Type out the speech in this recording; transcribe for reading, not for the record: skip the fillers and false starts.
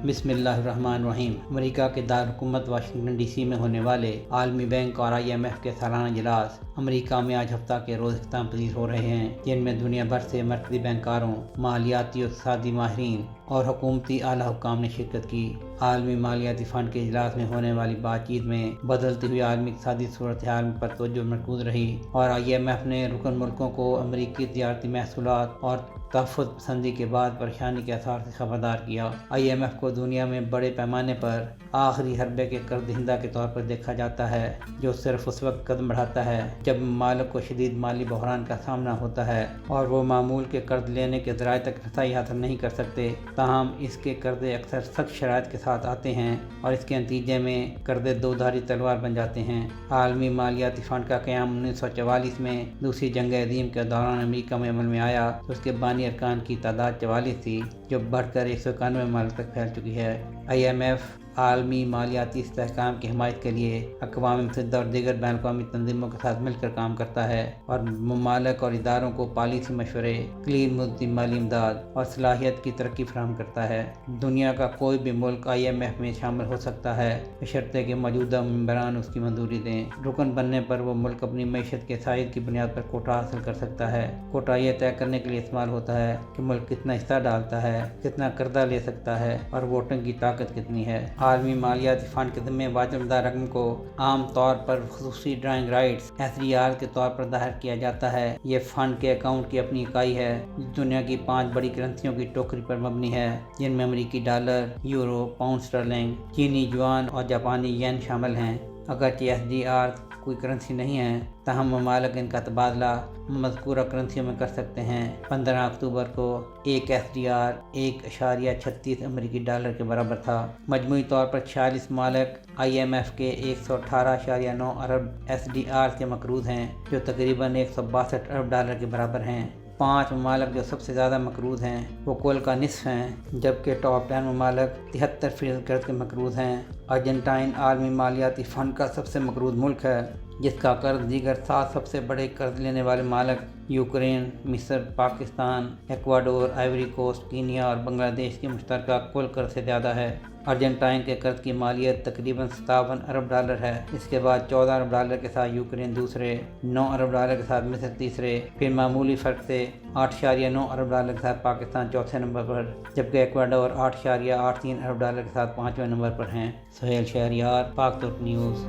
بسم اللہ الرحمن الرحیم۔ امریکہ کے دارالحکومت واشنگٹن ڈی سی میں ہونے والے عالمی بینک اور IMF کے سالانہ اجلاس امریکہ میں آج ہفتہ کے روز اختتام پذیر ہو رہے ہیں، جن میں دنیا بھر سے مرکزی بینکاروں، مالیاتی و اقتصادی ماہرین اور حکومتی اعلیٰ حکام نے شرکت کی۔ عالمی مالیاتی فنڈ کے اجلاس میں ہونے والی بات چیت میں بدلتی ہوئی عالمی اقتصادی صورتحال پر توجہ مرکوز رہی اور IMF نے رکن ملکوں کو امریکی تجارتی محصولات اور تحفظ پسندی کے بعد پریشانی کے اثار سے خبردار کیا۔ IMF کو دنیا میں بڑے پیمانے پر آخری حربے کے قرض دہندہ کے طور پر دیکھا جاتا ہے، جو صرف اس وقت قدم بڑھاتا ہے جب ممالک کو شدید مالی بحران کا سامنا ہوتا ہے اور وہ معمول کے قرض لینے کے ذرائع تک رسائی حاصل نہیں کر سکتے۔ تاہم اس کے قرضے اکثر سخت شرائط کے ساتھ آتے ہیں اور اس کے نتیجے میں قرضے دو دھاری تلوار بن جاتے ہیں۔ عالمی مالیاتی فنڈ کا قیام 1944 میں دوسری جنگ عظیم کے دوران امریکہ میں عمل میں آیا تو اس کے بانی ارکان کی تعداد 44 تھی، جو بڑھ کر 191 ممالک تک پھیل چکی ہے۔ IMF عالمی مالیاتی استحکام کی حمایت کے لیے اقوام متحدہ اور دیگر بین الاقوامی تنظیموں کے ساتھ مل کر کام کرتا ہے اور ممالک اور اداروں کو پالیسی مشورے، کلیل مدتی مالی امداد اور صلاحیت کی ترقی فراہم کرتا ہے۔ دنیا کا کوئی بھی ملک IMF میں شامل ہو سکتا ہے، بشرطے کہ موجودہ ممبران اس کی منظوری دیں۔ رکن بننے پر وہ ملک اپنی معیشت کے سائز کی بنیاد پر کوٹہ حاصل کر سکتا ہے۔ کوٹہ یہ طے کرنے کے لیے استعمال ہوتا ہے کہ ملک کتنا حصہ ڈالتا ہے، کتنا قرضہ لے سکتا ہے اور ووٹنگ کی طاقت کتنی ہے۔ عالمی مالیاتی فنڈ کے ذمہ واجب الدار رقم کو عام طور پر خصوصی ڈرائنگ رائٹس SDR کے طور پر ظاہر کیا جاتا ہے۔ یہ فنڈ کے اکاؤنٹ کی اپنی اکائی ہے جو دنیا کی 5 بڑی کرنسیوں کی ٹوکری پر مبنی ہے، جن میں امریکی ڈالر، یورو، پاؤنڈ اسٹرلنگ، چینی یوان اور جاپانی ین شامل ہیں۔ اگرچہ SDR کوئی کرنسی نہیں ہے، تاہم ممالک ان کا تبادلہ مذکورہ کرنسیوں میں کر سکتے ہیں۔ 15 اکتوبر کو ایک SDR 1.36 امریکی ڈالر کے برابر تھا۔ مجموعی طور پر 46 ممالک IMF کے 118.9 ارب SDR سے مقروض ہیں، جو تقریباً 162 ارب ڈالر کے برابر ہیں۔ 5 ممالک جو سب سے زیادہ مقروض ہیں وہ کل کا نصف ہیں، جبکہ ٹاپ 10 ممالک 73% قرض کے مقروض ہیں۔ ارجنٹائن عالمی مالیاتی فنڈ کا سب سے مقروض ملک ہے، جس کا قرض دیگر 7 سب سے بڑے قرض لینے والے ممالک یوکرین، مصر، Pakistan, Ecuador, Ivory Coast, Kenya اور بنگلہ دیش کے مشترکہ کل قرض سے زیادہ ہے۔ ارجنٹائن کے قرض کی مالیت تقریباً 57 ارب ڈالر ہے۔ اس کے بعد 14 ارب ڈالر کے ساتھ یوکرین دوسرے، 9 ارب ڈالر کے ساتھ مصر تیسرے، پھر معمولی فرق سے 8.9 ارب ڈالر کے ساتھ پاکستان چوتھے نمبر پر، جبکہ ایکواڈور 8.83 ارب ڈالر کے ساتھ 5ویں نمبر پر ہیں۔ سہیل شہریار، پاک ترک نیوز۔